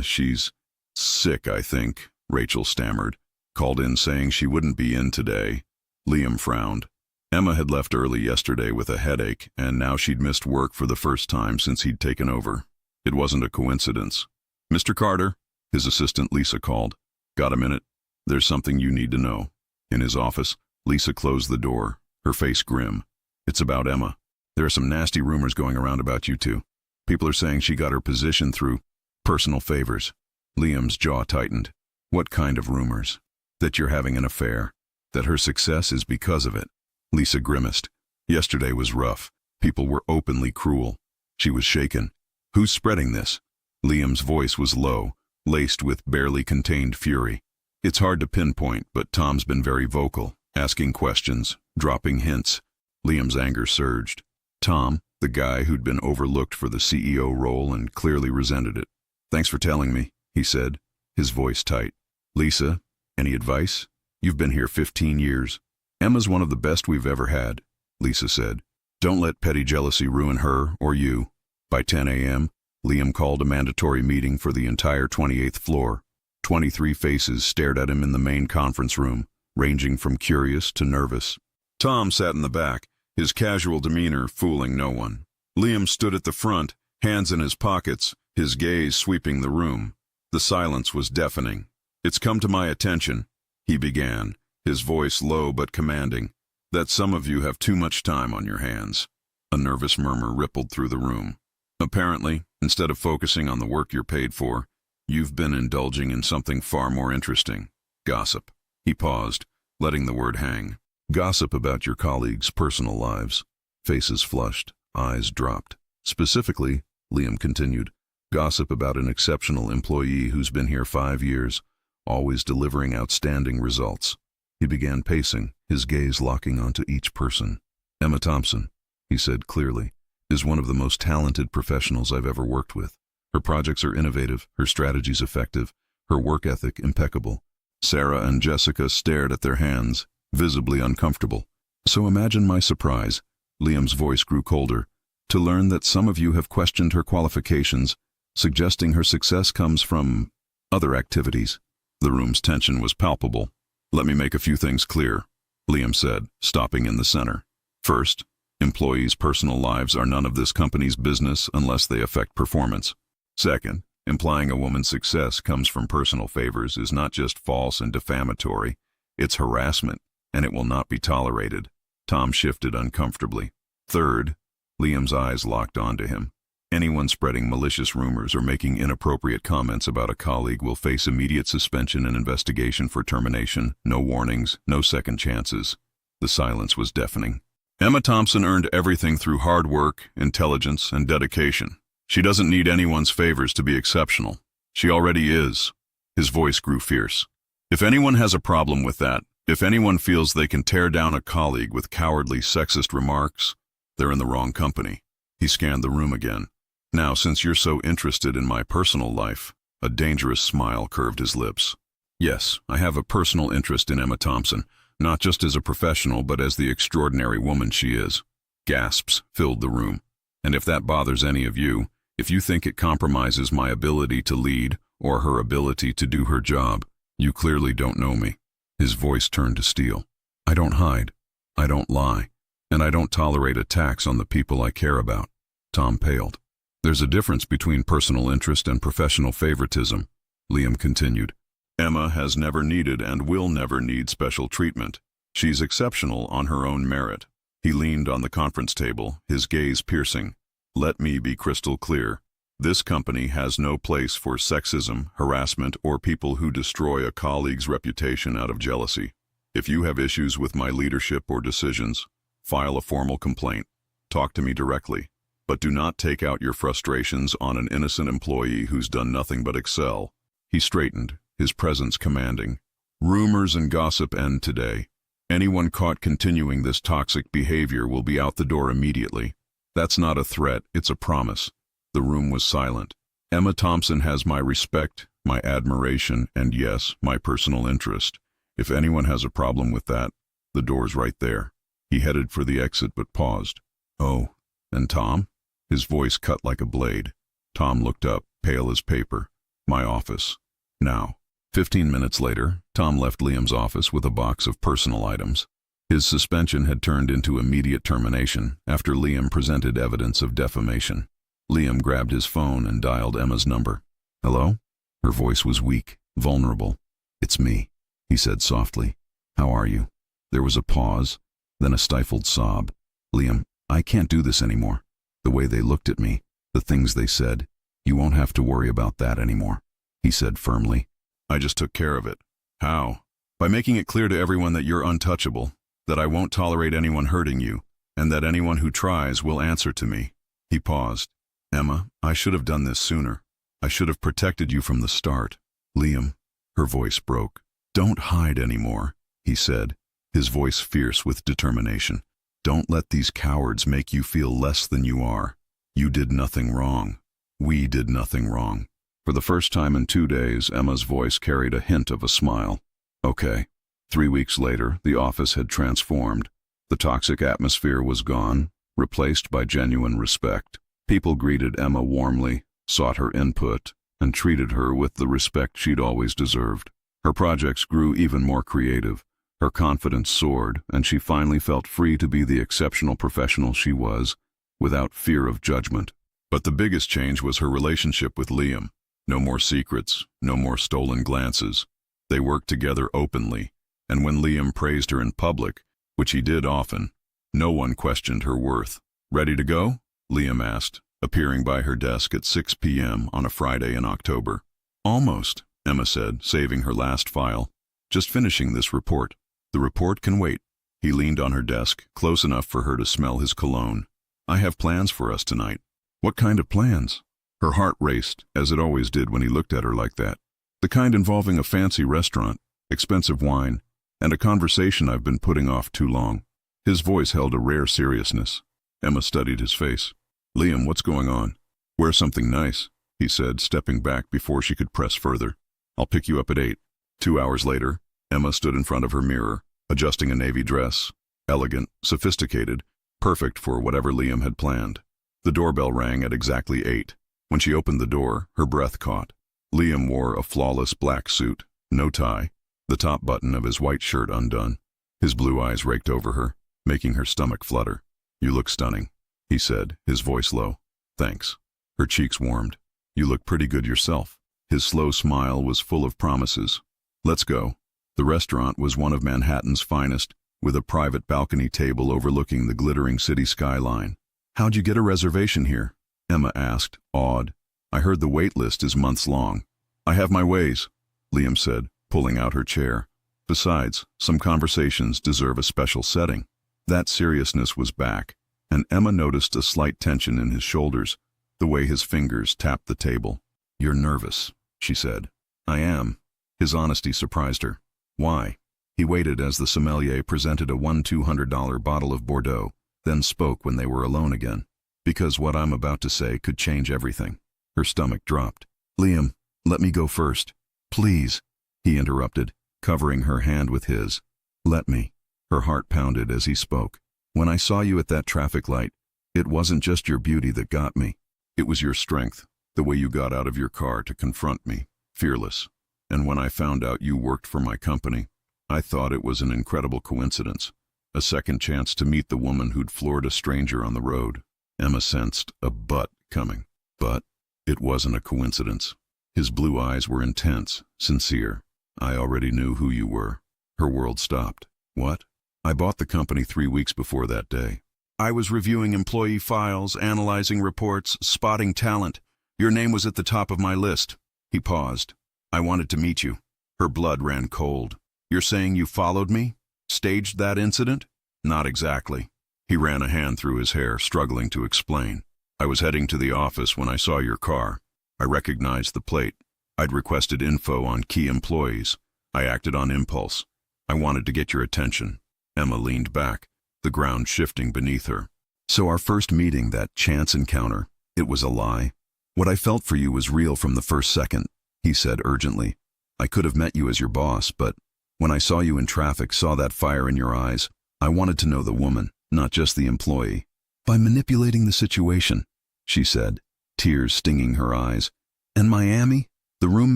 She's sick, I think," Rachel stammered. "Called in saying she wouldn't be in today." Liam frowned. Emma had left early yesterday with a headache, and now she'd missed work for the first time since he'd taken over. It wasn't a coincidence. "Mr. Carter," his assistant Lisa called. "Got a minute? There's something you need to know." In his office, Lisa closed the door, her face grim. "It's about Emma. There are some nasty rumors going around about you two. People are saying she got her position through personal favors." Liam's jaw tightened. "What kind of rumors?" "That you're having an affair. That her success is because of it." Lisa grimaced. "Yesterday was rough. People were openly cruel." She was shaken. "Who's spreading this?" Liam's voice was low, laced with barely contained fury. "It's hard to pinpoint, but Tom's been very vocal, asking questions, dropping hints." Liam's anger surged. Tom, the guy who'd been overlooked for the CEO role and clearly resented it. "Thanks for telling me," he said, his voice tight. "Lisa, any advice? You've been here 15 years. Emma's one of the best we've ever had," Lisa said. "Don't let petty jealousy ruin her or you." By 10 a.m., Liam called a mandatory meeting for the entire 28th floor. 23 faces stared at him in the main conference room, ranging from curious to nervous. Tom sat in the back, his casual demeanor fooling no one. Liam stood at the front, hands in his pockets, his gaze sweeping the room. The silence was deafening. "It's come to my attention," he began, his voice low but commanding, "that some of you have too much time on your hands." A nervous murmur rippled through the room. "Apparently, instead of focusing on the work you're paid for, you've been indulging in something far more interesting. Gossip." He paused, letting the word hang. "Gossip about your colleagues' personal lives." Faces flushed, eyes dropped. "Specifically," Liam continued, "gossip about an exceptional employee who's been here 5 years, always delivering outstanding results." He began pacing, his gaze locking onto each person. "Emma Thompson," he said clearly, "is one of the most talented professionals I've ever worked with. Her projects are innovative, her strategies effective, her work ethic impeccable." Sarah and Jessica stared at their hands, visibly uncomfortable. "So imagine my surprise," Liam's voice grew colder, "to learn that some of you have questioned her qualifications, suggesting her success comes from other activities." The room's tension was palpable. "Let me make a few things clear," Liam said, stopping in the center. "First, Employees' personal lives are none of this company's business unless they affect performance. Second, implying a woman's success comes from personal favors is not just false and defamatory, it's harassment, and it will not be tolerated. Tom shifted uncomfortably. Third, Liam's eyes locked onto him. Anyone spreading malicious rumors or making inappropriate comments about a colleague will face immediate suspension and investigation for termination. No warnings, no second chances. The silence was deafening. Emma Thompson earned everything through hard work, intelligence, and dedication. She doesn't need anyone's favors to be exceptional. She already is. His voice grew fierce. If anyone has a problem with that, if anyone feels they can tear down a colleague with cowardly, sexist remarks, they're in the wrong company. He scanned the room again. Now, since you're so interested in my personal life, a dangerous smile curved his lips. Yes, I have a personal interest in Emma Thompson, not just as a professional, but as the extraordinary woman she is. Gasps filled the room. And if that bothers any of you, if you think it compromises my ability to lead or her ability to do her job, you clearly don't know me. His voice turned to steel. I don't hide. I don't lie. And I don't tolerate attacks on the people I care about. Tom paled. There's a difference between personal interest and professional favoritism, Liam continued. Emma has never needed and will never need special treatment. She's exceptional on her own merit. He leaned on the conference table, his gaze piercing. Let me be crystal clear. This company has no place for sexism, harassment, or people who destroy a colleague's reputation out of jealousy. If you have issues with my leadership or decisions, file a formal complaint. Talk to me directly. But do not take out your frustrations on an innocent employee who's done nothing but excel. He straightened, his presence commanding. Rumors and gossip end today. Anyone caught continuing this toxic behavior will be out the door immediately. That's not a threat, it's a promise. The room was silent. Emma Thompson has my respect, my admiration, and yes, my personal interest. If anyone has a problem with that, the door's right there. He headed for the exit but paused. Oh, and Tom? His voice cut like a blade. Tom looked up, pale as paper. My office. Now. 15 minutes later, Tom left Liam's office with a box of personal items. His suspension had turned into immediate termination after Liam presented evidence of defamation. Liam grabbed his phone and dialed Emma's number. Hello? Her voice was weak, vulnerable. It's me, he said softly. How are you? There was a pause, then a stifled sob. Liam, I can't do this anymore. The way they looked at me, the things they said, you won't have to worry about that anymore, he said firmly. I just took care of it. How? By making it clear to everyone that you're untouchable, that I won't tolerate anyone hurting you, and that anyone who tries will answer to me. He paused. Emma, I should have done this sooner. I should have protected you from the start. Liam, her voice broke. Don't hide anymore, he said, his voice fierce with determination. Don't let these cowards make you feel less than you are. You did nothing wrong. We did nothing wrong. For the first time in 2 days, Emma's voice carried a hint of a smile. Okay. 3 weeks later, the office had transformed. The toxic atmosphere was gone, replaced by genuine respect. People greeted Emma warmly, sought her input, and treated her with the respect she'd always deserved. Her projects grew even more creative. Her confidence soared, and she finally felt free to be the exceptional professional she was, without fear of judgment. But the biggest change was her relationship with Liam. No more secrets, no more stolen glances. They worked together openly, and when Liam praised her in public, which he did often, no one questioned her worth. Ready to go? Liam asked, appearing by her desk at 6 p.m. on a Friday in October. Almost, Emma said, saving her last file. Just finishing this report. The report can wait. He leaned on her desk, close enough for her to smell his cologne. I have plans for us tonight. What kind of plans? Her heart raced, as it always did when he looked at her like that. The kind involving a fancy restaurant, expensive wine, and a conversation I've been putting off too long. His voice held a rare seriousness. Emma studied his face. Liam, what's going on? Wear something nice, he said, stepping back before she could press further. I'll pick you up at 8. 2 hours later, Emma stood in front of her mirror, adjusting a navy dress. Elegant, sophisticated, perfect for whatever Liam had planned. The doorbell rang at exactly 8. When she opened the door, her breath caught. Liam wore a flawless black suit, no tie, the top button of his white shirt undone. His blue eyes raked over her, making her stomach flutter. "You look stunning," he said, his voice low. "Thanks." Her cheeks warmed. "You look pretty good yourself." His slow smile was full of promises. "Let's go." The restaurant was one of Manhattan's finest, with a private balcony table overlooking the glittering city skyline. "How'd you get a reservation here?" Emma asked, awed. "I heard the wait list is months long." "I have my ways," Liam said, pulling out her chair. "Besides, some conversations deserve a special setting." That seriousness was back, and Emma noticed a slight tension in his shoulders, the way his fingers tapped the table. "You're nervous," she said. "I am." His honesty surprised her. "Why?" He waited as the sommelier presented a $200 bottle of Bordeaux, then spoke when they were alone again. "Because what I'm about to say could change everything." Her stomach dropped. "Liam, let me go first." "Please," he interrupted, covering her hand with his. "Let me." Her heart pounded as he spoke. "When I saw you at that traffic light, it wasn't just your beauty that got me. It was your strength, the way you got out of your car to confront me, fearless. And when I found out you worked for my company, I thought it was an incredible coincidence, a second chance to meet the woman who'd floored a stranger on the road." Emma sensed a but coming. But it wasn't a coincidence. His blue eyes were intense, sincere. "I already knew who you were." Her world stopped. "What?" "I bought the company 3 weeks before that day. I was reviewing employee files, analyzing reports, spotting talent. Your name was at the top of my list." He paused. "I wanted to meet you." Her blood ran cold. "You're saying you followed me? Staged that incident?" "Not exactly." He ran a hand through his hair, struggling to explain. "I was heading to the office when I saw your car. I recognized the plate. I'd requested info on key employees. I acted on impulse. I wanted to get your attention." Emma leaned back, the ground shifting beneath her. "So our first meeting, that chance encounter, it was a lie? What I felt for you was real from the first second," he said urgently. "I could have met you as your boss, but when I saw you in traffic, saw that fire in your eyes, I wanted to know the woman, not just the employee." "By manipulating the situation," she said, tears stinging her eyes. "And Miami? The room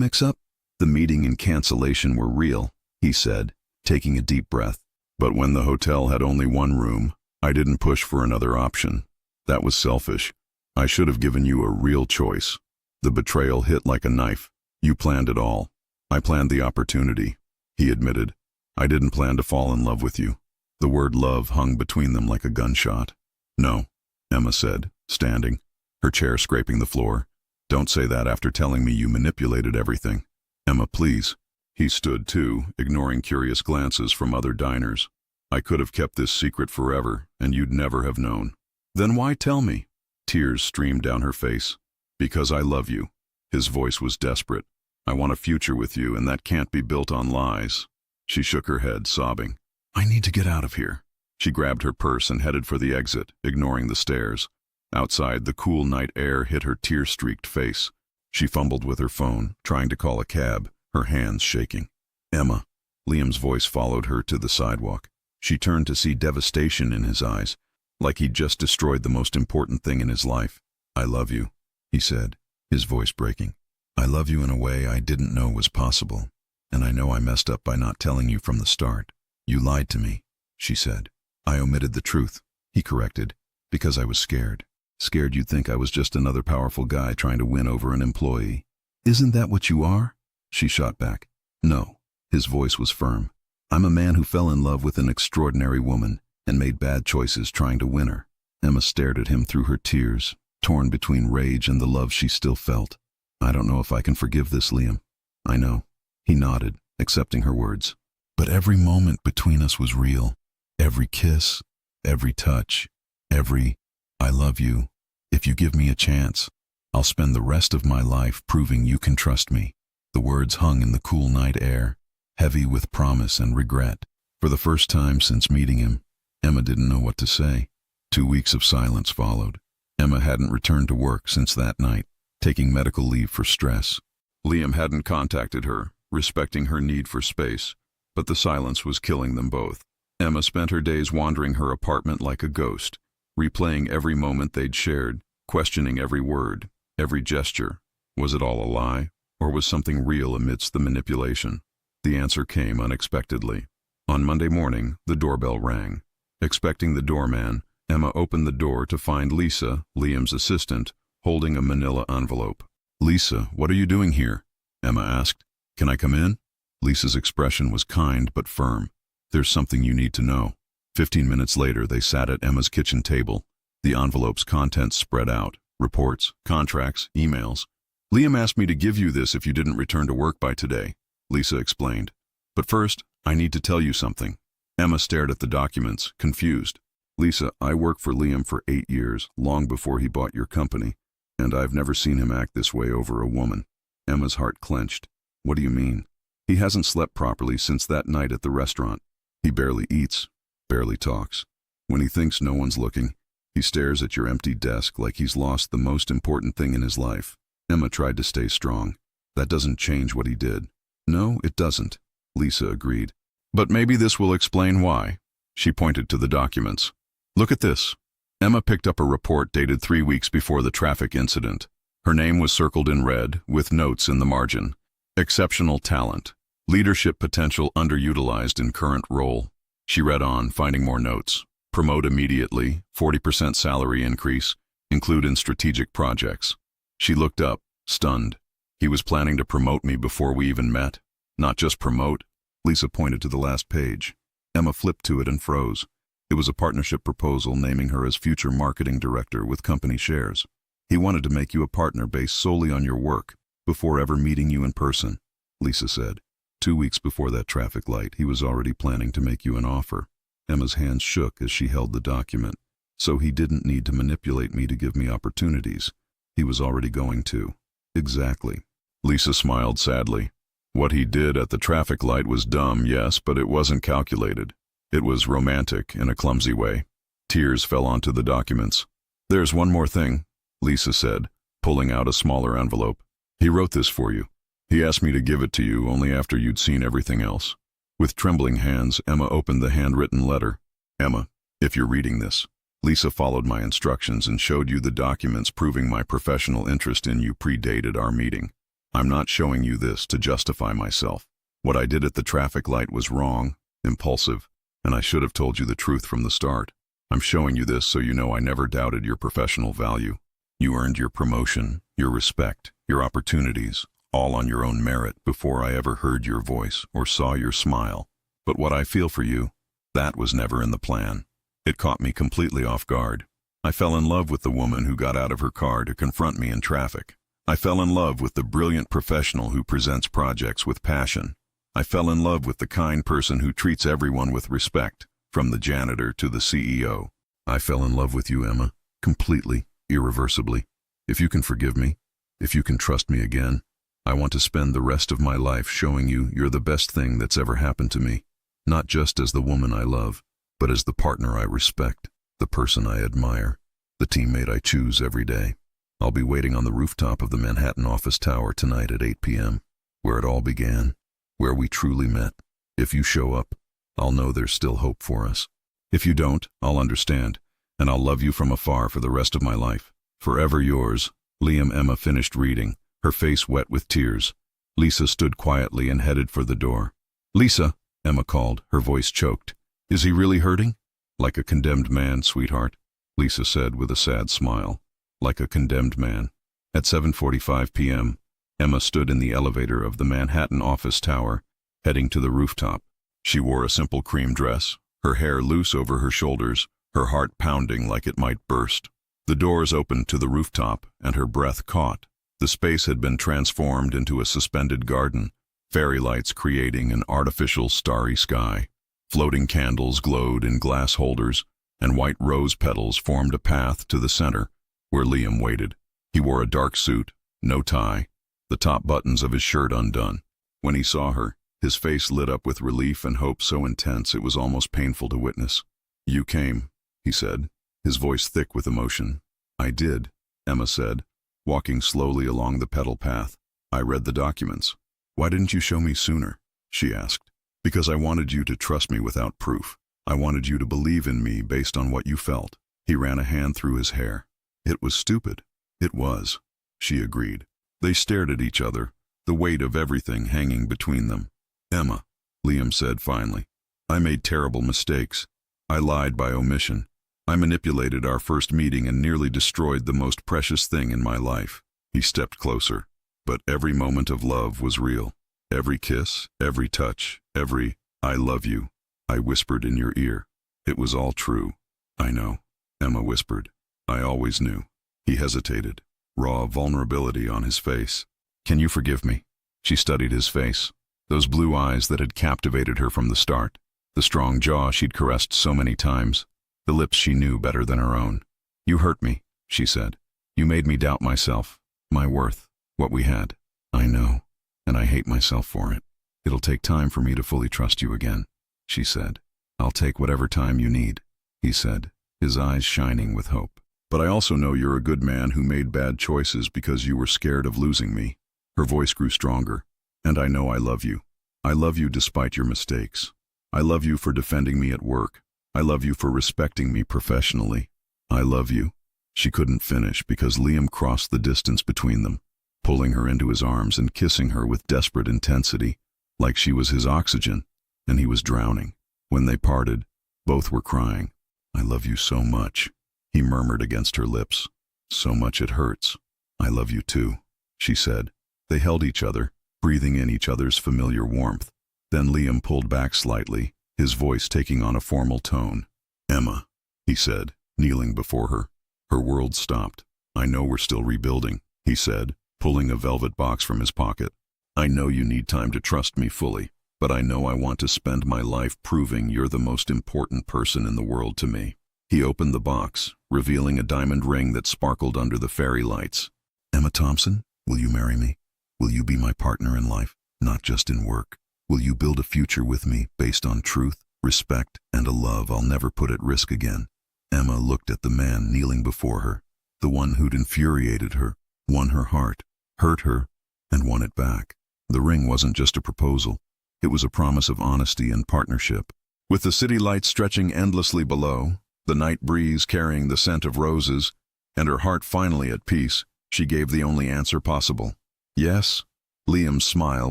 mix-up?" "The meeting and cancellation were real," he said, taking a deep breath. "But when the hotel had only one room, I didn't push for another option. That was selfish. I should have given you a real choice." The betrayal hit like a knife. "You planned it all." "I planned the opportunity," he admitted. "I didn't plan to fall in love with you." The word love hung between them like a gunshot. "No," Emma said, standing, her chair scraping the floor. "Don't say that after telling me you manipulated everything." "Emma, please." He stood too, ignoring curious glances from other diners. "I could have kept this secret forever, and you'd never have known." "Then why tell me?" Tears streamed down her face. "Because I love you." His voice was desperate. "I want a future with you, and that can't be built on lies." She shook her head, sobbing. "I need to get out of here." She grabbed her purse and headed for the exit, ignoring the stairs. Outside, the cool night air hit her tear-streaked face. She fumbled with her phone, trying to call a cab, her hands shaking. "Emma." Liam's voice followed her to the sidewalk. She turned to see devastation in his eyes, like he'd just destroyed the most important thing in his life. "I love you," he said, his voice breaking. "I love you in a way I didn't know was possible, and I know I messed up by not telling you from the start." "You lied to me," she said. "I omitted the truth," he corrected, "because I was scared. Scared you'd think I was just another powerful guy trying to win over an employee." "Isn't that what you are?" she shot back. "No." His voice was firm. "I'm a man who fell in love with an extraordinary woman and made bad choices trying to win her." Emma stared at him through her tears, torn between rage and the love she still felt. "I don't know if I can forgive this, Liam." "I know." He nodded, accepting her words. "But every moment between us was real. Every kiss, every touch, every 'I love you.' If you give me a chance, I'll spend the rest of my life proving you can trust me." The words hung in the cool night air, heavy with promise and regret. For the first time since meeting him, Emma didn't know what to say. 2 weeks of silence followed. Emma hadn't returned to work since that night, taking medical leave for stress. Liam hadn't contacted her, respecting her need for space, but the silence was killing them both. Emma spent her days wandering her apartment like a ghost, replaying every moment they'd shared, questioning every word, every gesture. Was it all a lie, or was something real amidst the manipulation? The answer came unexpectedly. On Monday morning, the doorbell rang. Expecting the doorman, Emma opened the door to find Lisa, Liam's assistant, holding a manila envelope. "Lisa, what are you doing here?" Emma asked. "Can I come in?" Lisa's expression was kind but firm. "There's something you need to know." 15 minutes later, they sat at Emma's kitchen table. The envelope's contents spread out: reports, contracts, emails. "Liam asked me to give you this if you didn't return to work by today," Lisa explained. "But first, I need to tell you something." Emma stared at the documents, confused. "Lisa, I worked for Liam for 8 years, long before he bought your company, and I've never seen him act this way over a woman." Emma's heart clenched. "What do you mean?" "He hasn't slept properly since that night at the restaurant. He barely eats, barely talks. When he thinks no one's looking, he stares at your empty desk like he's lost the most important thing in his life." Emma tried to stay strong. "That doesn't change what he did." "No, it doesn't," Lisa agreed. "But maybe this will explain why." She pointed to the documents. "Look at this." Emma picked up a report dated 3 weeks before the traffic incident. Her name was circled in red, with notes in the margin. "Exceptional talent. Leadership potential underutilized in current role." She read on, finding more notes. "Promote immediately, 40% salary increase, include in strategic projects." She looked up, stunned. "He was planning to promote me before we even met. Not just promote." Lisa pointed to the last page. Emma flipped to it and froze. It was a partnership proposal naming her as future marketing director with company shares. "He wanted to make you a partner based solely on your work, before ever meeting you in person," Lisa said. 2 weeks before that traffic light, he was already planning to make you an offer." Emma's hands shook as she held the document. "So he didn't need to manipulate me to give me opportunities. He was already going to." "Exactly." Lisa smiled sadly. "What he did at the traffic light was dumb, yes, but it wasn't calculated. It was romantic in a clumsy way." Tears fell onto the documents. "There's one more thing," Lisa said, pulling out a smaller envelope. "He wrote this for you. He asked me to give it to you only after you'd seen everything else." With trembling hands, Emma opened the handwritten letter. "Emma, if you're reading this, Lisa followed my instructions and showed you the documents proving my professional interest in you predated our meeting. I'm not showing you this to justify myself. What I did at the traffic light was wrong, impulsive, and I should have told you the truth from the start. I'm showing you this so you know I never doubted your professional value. You earned your promotion, your respect, your opportunities, all on your own merit before I ever heard your voice or saw your smile. But what I feel for you, that was never in the plan. It caught me completely off guard. I fell in love with the woman who got out of her car to confront me in traffic. I fell in love with the brilliant professional who presents projects with passion. I fell in love with the kind person who treats everyone with respect, from the janitor to the CEO. I fell in love with you, Emma, completely, irreversibly. If you can forgive me, if you can trust me again, I want to spend the rest of my life showing you you're the best thing that's ever happened to me, not just as the woman I love, but as the partner I respect, the person I admire, the teammate I choose every day. I'll be waiting on the rooftop of the Manhattan office tower tonight at 8 p.m., where it all began, where we truly met. If you show up, I'll know there's still hope for us. If you don't, I'll understand, and I'll love you from afar for the rest of my life. Forever yours, Liam." Emma finished reading, her face wet with tears. Lisa stood quietly and headed for the door. "Lisa," Emma called, her voice choked. "Is he really hurting?" "Like a condemned man, sweetheart," Lisa said with a sad smile. "Like a condemned man." At 7:45 p.m., Emma stood in the elevator of the Manhattan office tower, heading to the rooftop. She wore a simple cream dress, her hair loose over her shoulders, her heart pounding like it might burst. The doors opened to the rooftop, and her breath caught. The space had been transformed into a suspended garden, fairy lights creating an artificial starry sky. Floating candles glowed in glass holders, and white rose petals formed a path to the center, where Liam waited. He wore a dark suit, no tie, the top buttons of his shirt undone. When he saw her, his face lit up with relief and hope so intense it was almost painful to witness. "You came," he said, his voice thick with emotion. "I did," Emma said, walking slowly along the petal path. "I read the documents." "Why didn't you show me sooner?" she asked. "Because I wanted you to trust me without proof. I wanted you to believe in me based on what you felt." He ran a hand through his hair. "It was stupid." "It was," she agreed. They stared at each other, the weight of everything hanging between them. "Emma," Liam said finally, "I made terrible mistakes. I lied by omission. I manipulated our first meeting and nearly destroyed the most precious thing in my life. He stepped closer, but every moment of love was real. Every kiss, every touch, every "I love you," I whispered in your ear. It was all true. I know, Emma whispered. I always knew. He hesitated, raw vulnerability on his face. Can you forgive me? She studied his face, those blue eyes that had captivated her from the start, the strong jaw she'd caressed so many times, the lips she knew better than her own. You hurt me, she said. You made me doubt myself, my worth, what we had. I know, and I hate myself for it. It'll take time for me to fully trust you again, she said. I'll take whatever time you need, he said, his eyes shining with hope. But I also know you're a good man who made bad choices because you were scared of losing me. Her voice grew stronger. And I know I love you. I love you despite your mistakes. I love you for defending me at work. I love you for respecting me professionally. I love you. She couldn't finish because Liam crossed the distance between them, pulling her into his arms and kissing her with desperate intensity, like she was his oxygen, and he was drowning. When they parted, both were crying. I love you so much, he murmured against her lips. So much it hurts. I love you too, she said. They held each other, breathing in each other's familiar warmth. Then Liam pulled back slightly, his voice taking on a formal tone. Emma, he said, kneeling before her. Her world stopped. I know we're still rebuilding, he said, pulling a velvet box from his pocket. I know you need time to trust me fully, but I know I want to spend my life proving you're the most important person in the world to me. He opened the box, revealing a diamond ring that sparkled under the fairy lights. Emma Thompson, will you marry me? Will you be my partner in life, not just in work? Will you build a future with me based on truth, respect, and a love I'll never put at risk again? Emma looked at the man kneeling before her, the one who'd infuriated her, won her heart, hurt her, and won it back. The ring wasn't just a proposal. It was a promise of honesty and partnership. With the city lights stretching endlessly below, the night breeze carrying the scent of roses, and her heart finally at peace, she gave the only answer possible. Yes. Liam's smile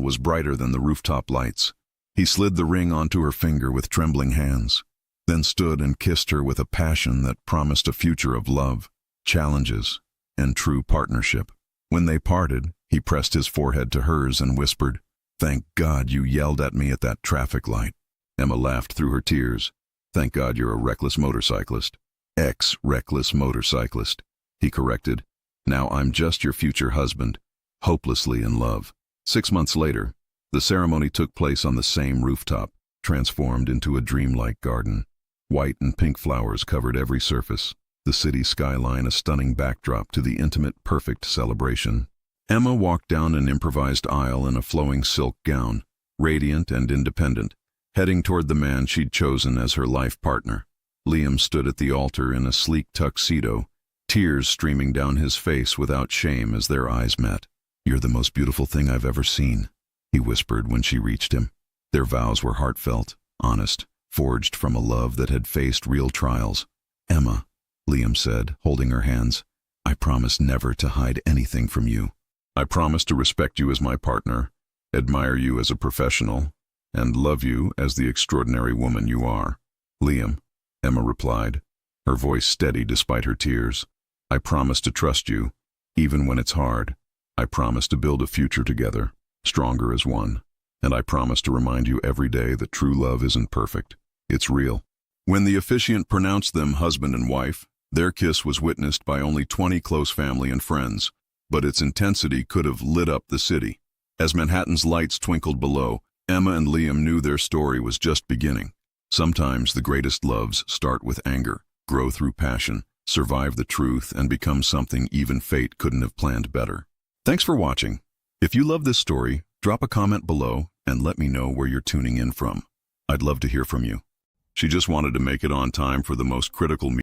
was brighter than the rooftop lights. He slid the ring onto her finger with trembling hands, then stood and kissed her with a passion that promised a future of love, challenges, and true partnership. When they parted, he pressed his forehead to hers and whispered, "Thank God you yelled at me at that traffic light." Emma laughed through her tears. "Thank God you're a reckless motorcyclist." Ex-reckless motorcyclist, he corrected. "Now I'm just your future husband, hopelessly in love." 6 months later, the ceremony took place on the same rooftop, transformed into a dreamlike garden. White and pink flowers covered every surface, the city skyline a stunning backdrop to the intimate, perfect celebration. Emma walked down an improvised aisle in a flowing silk gown, radiant and independent, heading toward the man she'd chosen as her life partner. Liam stood at the altar in a sleek tuxedo, tears streaming down his face without shame as their eyes met. "You're the most beautiful thing I've ever seen," he whispered when she reached him. Their vows were heartfelt, honest, forged from a love that had faced real trials. "Emma," Liam said, holding her hands, "I promise never to hide anything from you. I promise to respect you as my partner, admire you as a professional, and love you as the extraordinary woman you are." "Liam," Emma replied, her voice steady despite her tears, "I promise to trust you, even when it's hard. I promise to build a future together, stronger as one. And I promise to remind you every day that true love isn't perfect. It's real." When the officiant pronounced them husband and wife, their kiss was witnessed by only 20 close family and friends, but its intensity could have lit up the city. As Manhattan's lights twinkled below, Emma and Liam knew their story was just beginning. Sometimes the greatest loves start with anger, grow through passion, survive the truth, and become something even fate couldn't have planned better. Thanks for watching. If you love this story, drop a comment below and let me know where you're tuning in from. I'd love to hear from you. She just wanted to make it on time for the most critical meeting.